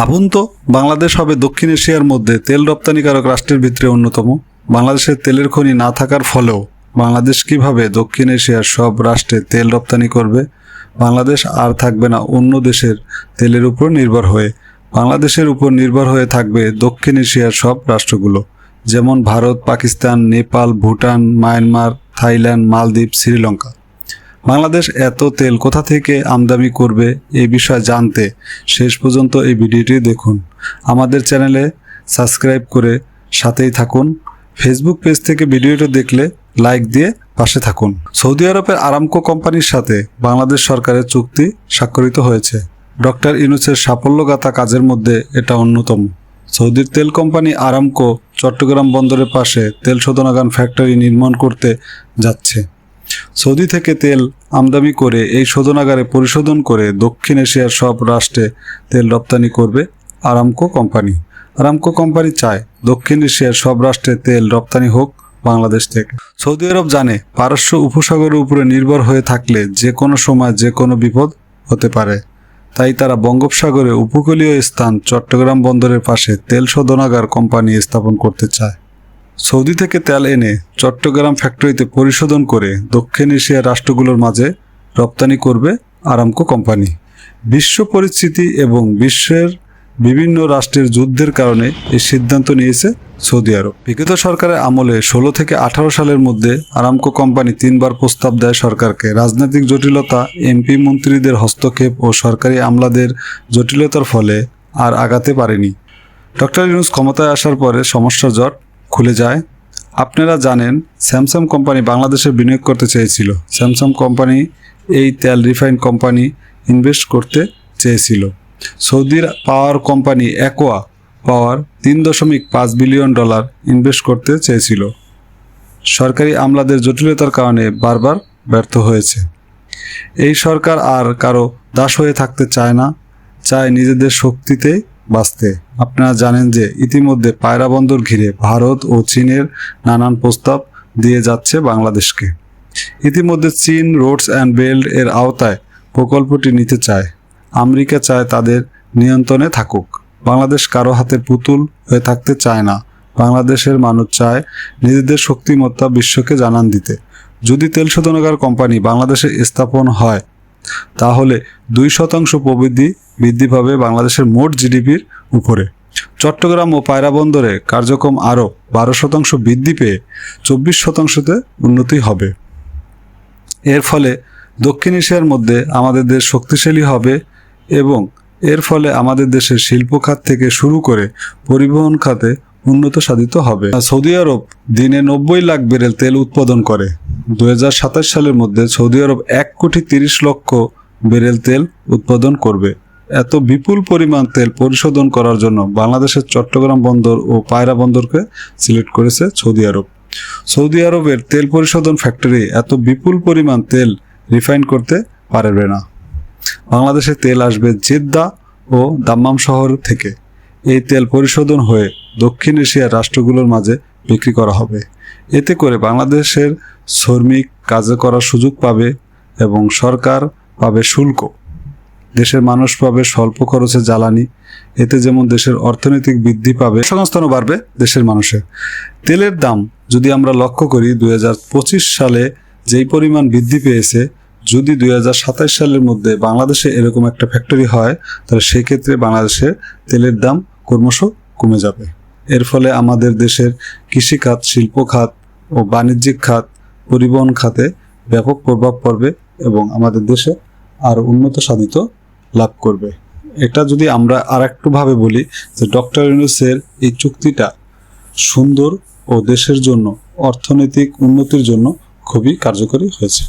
ভাবুন তো, বাংলাদেশ হবে দক্ষিণ এশিয়ার মধ্যে তেল রপ্তানিকারক রাষ্ট্রের ভিতরে অন্যতম। বাংলাদেশের তেলের খনি না থাকার ফলেও বাংলাদেশ কিভাবে দক্ষিণ এশিয়ার সব রাষ্ট্রে তেল রপ্তানি করবে? বাংলাদেশ আর থাকবে না অন্য দেশের তেলের উপর নির্ভর হয়ে। বাংলাদেশের উপর নির্ভর হয়ে থাকবে দক্ষিণ এশিয়ার সব রাষ্ট্রগুলো, যেমন ভারত, পাকিস্তান, নেপাল, ভুটান, মায়ানমার, থাইল্যান্ড, মালদ্বীপ, শ্রীলঙ্কা। বাংলাদেশ এত তেল কোথা থেকে আমদানি করবে এই বিষয়ে জানতে শেষ পর্যন্ত এই ভিডিওটি দেখুন। আমাদের চ্যানেলে সাবস্ক্রাইব করে সাথেই থাকুন। ফেসবুক পেজ থেকে ভিডিওটি দেখলে লাইক দিয়ে পাশে থাকুন। সৌদি আরবের আরামকো কোম্পানির সাথে বাংলাদেশ সরকারের চুক্তি স্বাক্ষরিত হয়েছে। ডক্টর ইউনূসের সাফল্যগাথা কাজের মধ্যে এটা অন্যতম। সৌদির তেল কোম্পানি আরামকো চট্টগ্রাম বন্দরের পাশে তেল শোধনাগার ফ্যাক্টরি নির্মাণ করতে যাচ্ছে। সৌদি থেকে তেল আমদানি করে এই শোধনাগারে পরিশোধন করে দক্ষিণ এশিয়ার সব রাষ্ট্রে তেল রপ্তানি করবে আরামকো কোম্পানি। আরামকো কোম্পানি চায় দক্ষিণ এশিয়ার সব রাষ্ট্রে তেল রপ্তানি হোক বাংলাদেশ থেকে। সৌদি আরব জানে পারস্য উপসাগরের উপরে নির্ভর হয়ে থাকলে যে কোনো সময় যে কোনো বিপদ হতে পারে, তাই তারা বঙ্গোপসাগরে উপকূলীয় স্থান চট্টগ্রাম বন্দরের পাশে তেল শোধনাগার কোম্পানি স্থাপন করতে চায়। সৌদি থেকে তেল এনে চট্টগ্রাম ফ্যাক্টরিতে পরিশোধন করে দক্ষিণ এশিয়ার রাষ্ট্রগুলোর মাঝে রপ্তানি করবে আরামকো কোম্পানি। বিশ্ব পরিস্থিতি এবং বিশ্বের বিভিন্ন রাষ্ট্রের যুদ্ধের কারণে এই সিদ্ধান্ত নিয়েছে সৌদি আরব। বিগত সরকারের আমলে 16 থেকে 18 সালের মধ্যে আরামকো কোম্পানি 3 বার প্রস্তাব দেয় সরকারকে। রাজনৈতিক জটিলতা, এমপি মন্ত্রীদের হস্তক্ষেপ ও সরকারি আমলাদের জটিলতার ফলে আর আগাতে পারেনি। ডক্টর ইউনূস ক্ষমতায় আসার পরে সমস্যার জট খুলে যায়। আপনারা জানেন, স্যামসাং কোম্পানি বাংলাদেশে বিনিয়োগ করতে চেয়েছিল। স্যামসাং কোম্পানি এই তেল রিফাইন কোম্পানি ইনভেস্ট করতে চেয়েছিল। সৌদির পাওয়ার কোম্পানি অ্যাকোয়া পাওয়ার $3.5 বিলিয়ন ইনভেস্ট করতে চেয়েছিল। সরকারি আমলাদের জটিলতার কারণে বারবার ব্যর্থ হয়েছে। এই সরকার আর কারো দাস হয়ে থাকতে চায় না, চায় নিজেদের শক্তিতে বাঁচতে। আপনারা জানেন যে ইতিমধ্যে পায়রা বন্দর ঘিরে ভারত ও চীনের নানান প্রস্তাব দিয়ে যাচ্ছে বাংলাদেশকে। ইতিমধ্যে চীন রোডস অ্যান্ড বেল্ট এর আওতায় প্রকল্পটি নিতে চায়। আমেরিকা চায় তাদের নিয়ন্ত্রণে থাকুক। বাংলাদেশ কারো হাতের পুতুল হয়ে থাকতে চায় না। বাংলাদেশের মানুষ চায় নিজেদের শক্তিমত্তা বিশ্বকে জানান দিতে। যদি তেল শোধনাগার কোম্পানি বাংলাদেশে স্থাপন হয় তাহলে 2% প্রবৃদ্ধি বৃদ্ধি পাবে বাংলাদেশের মোট জিডিপির উপরে। চট্টগ্রাম ও পায়রা বন্দরে কার্যক্রম আরও 12% বৃদ্ধি পেয়ে 24%তে উন্নতি হবে। এর ফলে দক্ষিণ এশিয়ার মধ্যে আমাদের দেশ শক্তিশালী হবে এবং এর ফলে আমাদের দেশের শিল্প খাত থেকে শুরু করে পরিবহন খাতে উন্নত সাধিত হবে। সৌদি আরব দিনে 90 লাখ ব্যারেল তেল উৎপাদন করে। 2027 সালের মধ্যে সৌদি আরব 1,30,00,000 ব্যারেল তেল উৎপাদন করবে। এত বিপুল পরিমাণ তেল পরিশোধন করার জন্য বাংলাদেশের চট্টগ্রাম বন্দর ও পায়রা বন্দরকে সিলেক্ট করেছে সৌদি আরব। সৌদি আরবের তেল পরিশোধন ফ্যাক্টরি এত বিপুল পরিমাণ তেল রিফাইন করতে পারবে না। বাংলাদেশে তেল আসবে জেদ্দা ও দাম্মাম শহর থেকে। এই তেল পরিশোধন হয়ে দক্ষিণ এশিয়ার রাষ্ট্রগুলোর মাঝে বিক্রি করা হবে। এতে করে বাংলাদেশের শ্রমিক কাজে করার সুযোগ পাবে এবং সরকার পাবে শুল্ক। দেশের মানুষ পাবে স্বল্প খরচে জ্বালানি। এতে যেমন দেশের অর্থনৈতিক বৃদ্ধি পাবে, সংস্থানও বাড়বে দেশের মানুষের। তেলের দাম যদি আমরা লক্ষ্য করি, 2025 সালে যেই পরিমাণ বৃদ্ধি পেয়েছে, যদি 2027 সালের মধ্যে বাংলাদেশে এরকম একটা ফ্যাক্টরি হয় তাহলে সেক্ষেত্রে বাংলাদেশের তেলের দাম ক্রমশ কমে যাবে। এর ফলে আমাদের দেশের কৃষিখাত, শিল্প খাত ও বাণিজ্যিক খাত, পরিবহন খাতে ব্যাপক প্রভাব পড়বে এবং আমাদের দেশে আরও উন্নত সাধিত লাভ করবে। এটা যদি আমরা আরেকটুভাবে বলি যে ডক্টর ইউনূসের এই চুক্তিটা সুন্দর ও দেশের জন্য অর্থনৈতিক উন্নতির জন্য খুবই কার্যকরী হয়েছে।